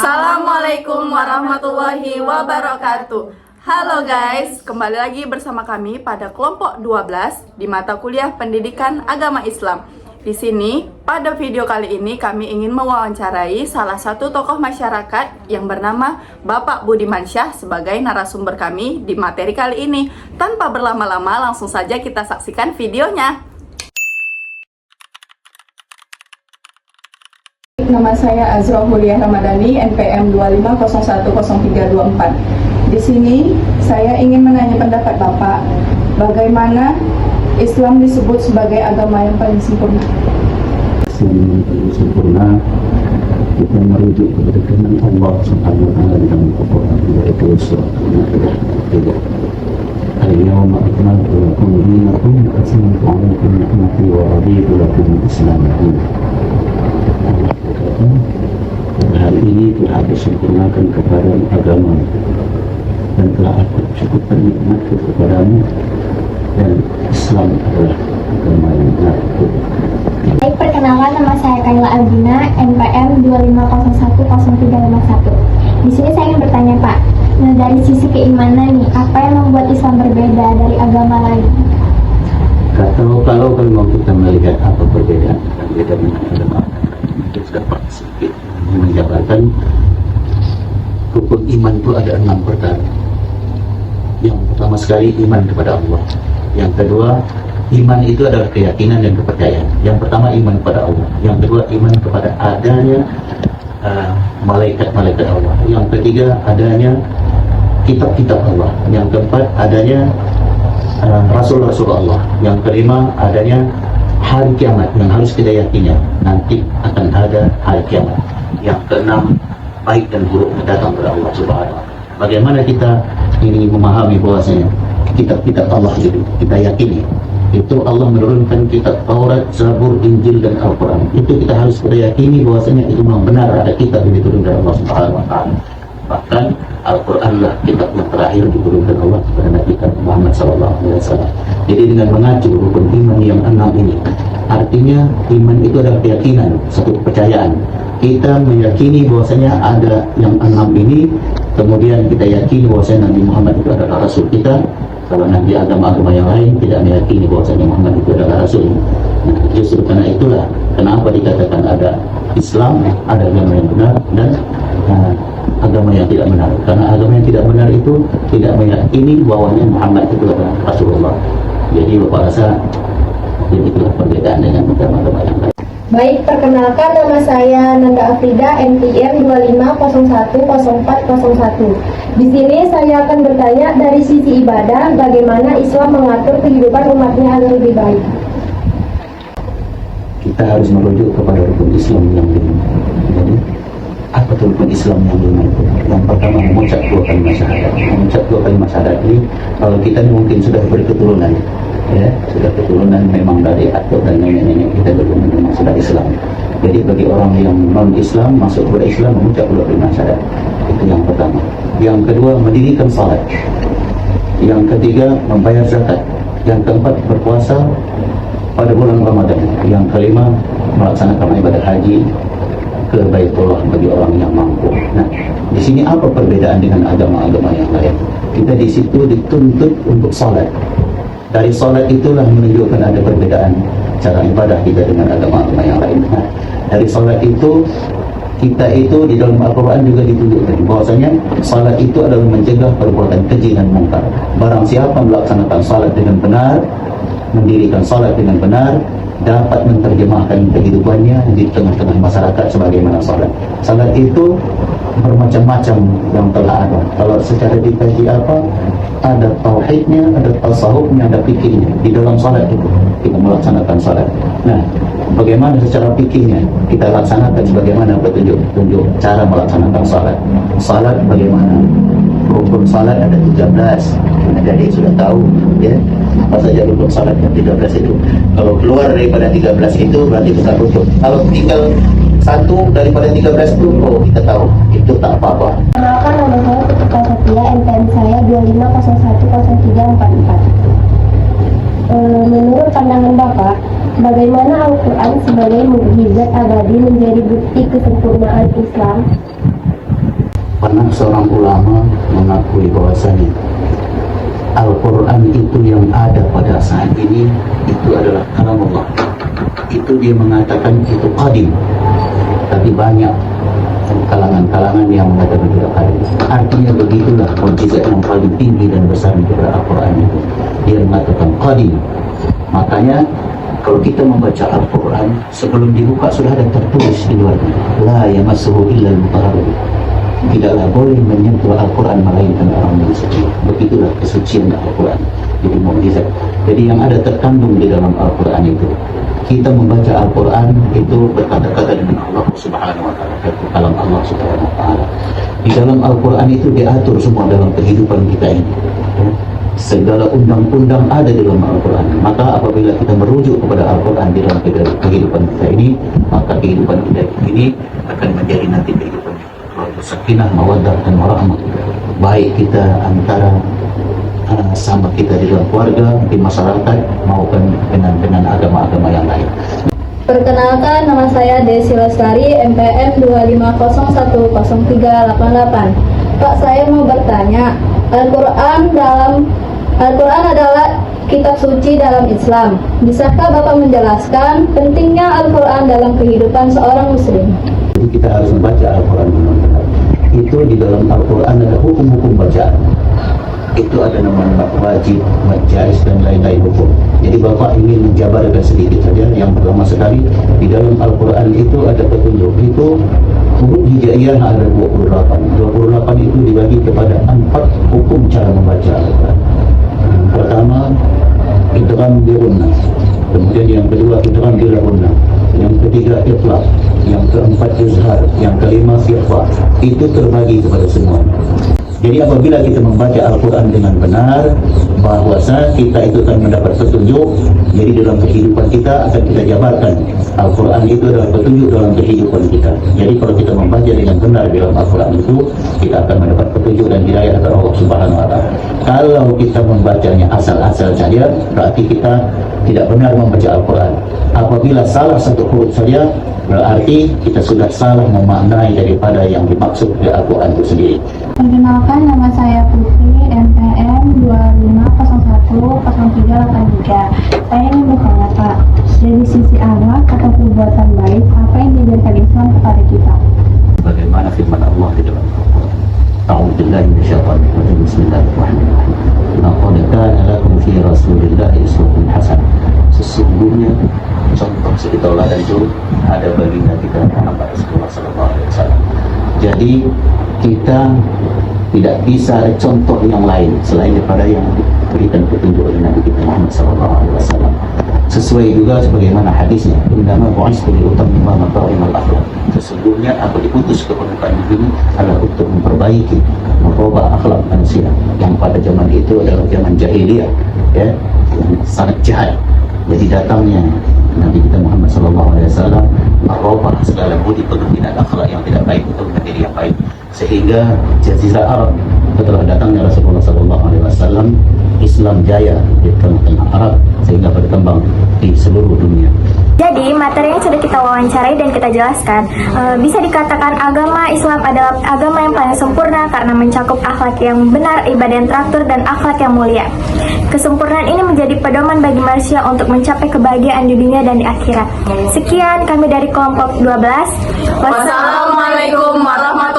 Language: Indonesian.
Assalamualaikum warahmatullahi wabarakatuh. Halo guys, kembali lagi bersama kami pada kelompok 12 di mata kuliah Pendidikan Agama Islam. Di sini, pada video kali ini kami ingin mewawancarai salah satu tokoh masyarakat yang bernama Bapak Budiman Syah sebagai narasumber kami di materi kali ini. Tanpa berlama-lama, langsung saja kita saksikan videonya. Nama saya Azra Huliah Ramadhani, NPM 25010324. Di sini saya ingin menanya pendapat Bapak, bagaimana Islam disebut sebagai agama yang paling sempurna? Islam yang paling sempurna, kita merujuk kepada firman Allah Subhanahu wa taala dalam Al-Qur'an, yaitu surah Al-Maidah 3. Al-yawma akmaltu lakum dinakum wa atmamtu 'alaykum ni'mati wa raditu lakum al-Islam dinan. Hari ini telah aku sempurnakan kepada agama dan telah aku cukupkan nikmatku kepadamu, dan Islam adalah agama yang benar. Baik, perkenalkan, nama saya Kayla Albina, NPM 25010351. Di sini saya ingin bertanya, Pak, dari sisi keimanan nih, apa yang membuat Islam berbeda dari agama lain? Kalau mau kita melihat apa perbedaan dengan agama, itu dapat sedikit menjabarkan rukun iman itu ada 6 perkara. Yang pertama sekali iman kepada Allah. Yang kedua, iman itu adalah keyakinan dan kepercayaan. Yang pertama iman kepada Allah. Yang kedua iman kepada adanya malaikat-malaikat Allah. Yang ketiga adanya kitab-kitab Allah. Yang keempat adanya rasul-rasul Allah. Yang kelima adanya hari kiamat yang harus kita yakini, nanti akan ada hari kiamat. Yang keenam, baik dan buruk datang dari Allah Subhanahu wa taala. Bagaimana kita ini memahami bahwasanya kitab-kitab Allah itu kita yakini, itu Allah menurunkan kitab Taurat, Zabur, Injil dan Al-Quran. Itu kita harus yakini bahwasanya itu memang benar ada kitab yang diturunkan dari Allah Subhanahu wa taala. Bahkan Al-Quran lah kitab yang terakhir diturunkan Allah kepada Nabi Muhammad SAW. Jadi dengan mengacu rukun iman yang 6 ini, artinya iman itu adalah keyakinan, satu kepercayaan. Kita meyakini bahwasanya ada yang 6 ini, kemudian kita yakini bahwasanya Nabi Muhammad itu adalah Rasul kita. Kalau nanti agama-agama yang lain tidak meyakini bahwasanya Muhammad itu adalah Rasul. Nah, justru karena itulah kenapa dikatakan ada Islam, ada agama yang benar dan agama yang tidak benar. Karena agama yang tidak benar itu tidak meyakini bahwasanya Muhammad itu adalah Rasulullah. Jadi Bapak rasa jadi itulah perbedaan dengan agama-agama yang lain. Baik, perkenalkan, nama saya Nanda Afrida, NPM 25010401. Di sini saya akan bertanya dari sisi ibadah, bagaimana Islam mengatur kehidupan umatnya agar lebih baik. Kita harus merujuk kepada rukun Islam yang 5. Jadi apa itu rukun Islam yang 5 itu? Yang pertama, mengucap 2 kalimat syahadat. Mengucap 2 kalimat syahadat ini, kalau kita mungkin sudah berketurunan, ya, sudah keturunan memang dari atuk dan nenek-nenek kita dulu memang sudah Islam. Jadi bagi orang yang non-Islam masuk kepada Islam mengucap 2 kalimat syahadat. Itu yang pertama. Yang kedua, mendirikan salat. Yang ketiga, membayar zakat. Yang keempat, berpuasa pada bulan Ramadan. Yang kelima, melaksanakan ibadah haji ke Baitullah bagi orang yang mampu. Nah, di sini apa perbedaan dengan agama-agama yang lain? Kita di situ dituntut untuk salat. Dari salat itulah menunjukkan ada perbedaan cara ibadah kita dengan agama-agama yang lain. Nah, dari salat itu kita itu di dalam Al-Quran juga ditunjukkan bahwasanya salat itu adalah mencegah perbuatan keji dan mungkar. Barang siapa melaksanakan salat dengan benar, mendirikan salat dengan benar, dapat menerjemahkan kehidupannya di tengah-tengah masyarakat sebagaimana salat. Salat itu bermacam-macam yang telah ada. Kalau secara dikaji apa, ada tauhidnya, ada tasawufnya, ada fikihnya. Di dalam salat itu kita melaksanakan salat. Nah, bagaimana secara fikihnya kita laksanakan sebagaimana petunjuk cara melaksanakan salat. Salat bagaimana? Rukun salat ada 13. Jadi sudah tahu ya apa saja rukun salat yang 13 itu. Kalau keluar daripada 13 itu berarti bukan rukun. Kalau tinggal satu daripada 13 itu, oh kita tahu itu tak apa-apa. Perkenalkan, nama saya Putra Setia, NPM saya 25010444. Menurut pandangan Bapak, bagaimana Al-Quran sebagai mukjizat abadi menjadi bukti kesempurnaan Islam? Pernah seorang ulama mengakui bahwasanya Al-Quran itu yang ada pada saat ini itu adalah kalam Allah. Itu dia mengatakan itu qadim, tapi banyak kalangan-kalangan yang mengatakan tidak qadim. Artinya begitulah mukjizat yang paling tinggi dan besar daripada Al-Quran itu. Dia mengatakan qadim. Makanya kalau kita membaca Al-Quran, sebelum dibuka sudah ada tertulis di luarnya, la yamassuhu illa al-mutahharun. Tidaklah boleh menyentuh Al-Quran melainkan orang yang suci. Begitulah kesucian Al-Quran. Jadi mukjizat. Jadi yang ada terkandung di dalam Al-Quran itu, kita membaca Al-Quran itu berkata-kata dengan Allah Subhanahu wa Ta'ala, kalam Allah Subhanahu wa Ta'ala. Di dalam Al-Quran itu diatur semua dalam kehidupan kita ini. Segala undang-undang ada di dalam Al-Quran. Maka apabila kita merujuk kepada Al-Quran di dalam kehidupan kita ini, maka kehidupan kita ini akan menjadi nanti kehidupan sakinah, mawaddah dan warahmah. Baik kita antara sama kita di dalam keluarga, di masyarakat, maupun dengan agama-agama yang lain. Perkenalkan, nama saya Desi Lestari, MPM 250103888. Pak, saya mau bertanya, Al-Quran adalah kitab suci dalam Islam. Bisakah Bapak menjelaskan pentingnya Al-Quran dalam kehidupan seorang muslim? Jadi kita harus membaca Al-Quran dengan benar. Itu di dalam Al-Quran ada hukum-hukum bacaan. Itu ada nama wajib, jaiz dan lain-lain hukum. Jadi Bapak ingin menjabarkan sedikit saja. Yang pertama sekali, di dalam Al-Quran itu ada petunjuk. Itu huruf hijaiyah ada 28. 28 itu dibagi kepada 4 hukum cara membaca Al-Quran. Yang pertama, idgham bi gunnah. Kemudian yang kedua, idgham bila gunnah. Yang ketiga, itlaq. Yang keempat, izhar. Yang kelima, ikhfa. Itu terbagi kepada semua. Jadi apabila kita membaca Al-Quran dengan benar, bahwasa kita itu akan mendapat petunjuk. Jadi dalam kehidupan kita akan kita jabarkan Al-Quran itu adalah petunjuk dalam kehidupan kita. Jadi kalau kita membaca dengan benar dalam Al-Quran itu, kita akan mendapat petunjuk dan hidayah dari Allah Subhanahu wa Ta'ala. Kalau kita membacanya asal-asal saja, berarti kita tidak benar membaca Al-Quran. Apabila salah satu huruf saja, berarti kita sudah salah memaknai daripada yang dimaksud di Al-Quran itu sendiri. Perkenalkan, nama saya Putri, MPM 250103883. Saya ingin bertanya, Pak, dari sisi Allah atau perbuatan baik, apa yang diajarkan Islam kepada kita? Bagaimana firman Allah di dalam Al-Quran? A'udzubillahi minasyaitonir rajim. Bismillahirrahmanirrahim. Laqad kana lakum fi Rasulillahi uswatun hasanah. Sesungguhnya contoh suri tauladan itu ada bagi Nabi Muhammad Rasulullah sallallahu alaihi wasallam. Jadi kita tidak bisa ada contoh yang lain selain daripada yang diberikan petunjuk oleh Nabi kita Muhammad sallallahu alaihi wasallam. Sesuai juga sebagaimana hadisnya, innama bu'istu li utammima makarimal akhlaq. Sesungguhnya aku diutus ke permukaan bumi adalah untuk memperbaiki, merubah akhlak manusia yang pada zaman itu adalah zaman jahiliyah, ya, yang sangat jahat. Jadi datangnya Nabi kita Muhammad SAW merubah segala budi pekerti dan akhlak yang tidak baik untuk menjadi yang baik, sehingga Jazirah Arab setelah datangnya Rasulullah SAW, Islam jaya di tengah-tengah Arab sehingga berkembang di seluruh dunia. Jadi materi yang sudah kita wawancarai dan kita jelaskan, bisa dikatakan agama Islam adalah agama yang paling sempurna karena mencakup akhlak yang benar, ibadah yang teratur, dan akhlak yang mulia. Kesempurnaan ini menjadi pedoman bagi manusia untuk mencapai kebahagiaan di dunia dan di akhirat. Sekian kami dari kelompok 12. Wassalamualaikum warahmatullahi wabarakatuh.